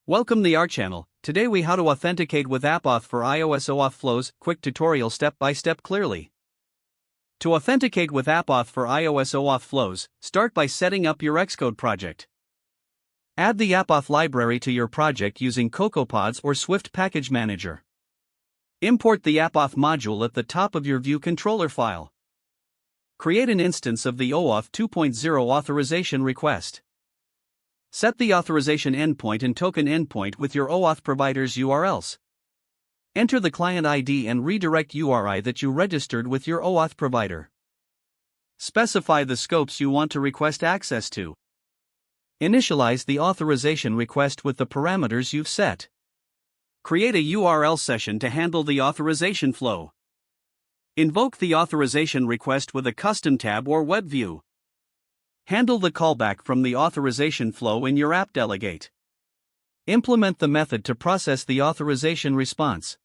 Welcome to our channel. Today we how to authenticate with AppAuth for iOS OAuth flows, quick tutorial step by step clearly. To authenticate with AppAuth for iOS OAuth flows, start by setting up your Xcode project. Add the AppAuth library to your project using CocoaPods or Swift Package Manager. Import the AppAuth module at the top of your View controller file. Create an instance of the OAuth 2.0 authorization request. Set the authorization endpoint and token endpoint with your OAuth provider's URLs. Enter the client ID and redirect URI that you registered with your OAuth provider. Specify the scopes you want to request access to. Initialize the authorization request with the parameters you've set. Create a URL session to handle the authorization flow. Invoke the authorization request with a custom tab or web view. Handle the callback from the authorization flow in your app delegate. Implement the method to process the authorization response.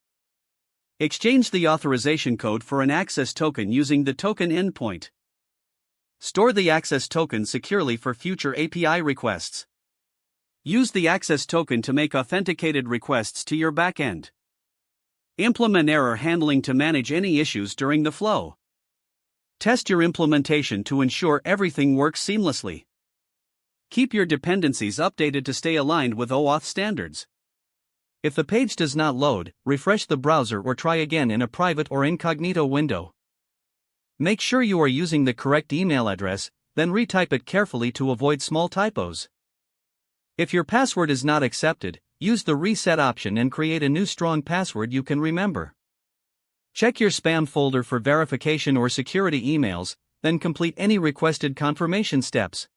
Exchange the authorization code for an access token using the token endpoint. Store the access token securely for future API requests. Use the access token to make authenticated requests to your backend. Implement error handling to manage any issues during the flow. Test your implementation to ensure everything works seamlessly. Keep your dependencies updated to stay aligned with OAuth standards. If the page does not load, refresh the browser or try again in a private or incognito window. Make sure you are using the correct email address, then retype it carefully to avoid small typos. If your password is not accepted, use the reset option and create a new strong password you can remember. Check your spam folder for verification or security emails, then complete any requested confirmation steps.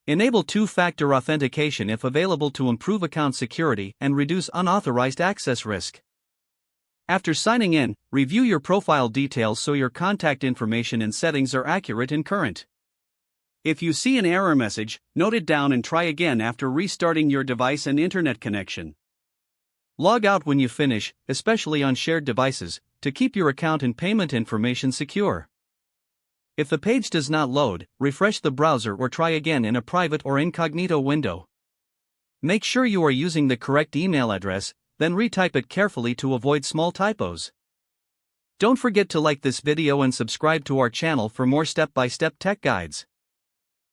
Enable two-factor authentication if available to improve account security and reduce unauthorized access risk. After signing in, review your profile details so your contact information and settings are accurate and current. If you see an error message, note it down and try again after restarting your device and internet connection. Log out when you finish, especially on shared devices, to keep your account and payment information secure. If the page does not load, refresh the browser or try again in a private or incognito window. Make sure you are using the correct email address, then retype it carefully to avoid small typos. Don't forget to like this video and subscribe to our channel for more step-by-step tech guides.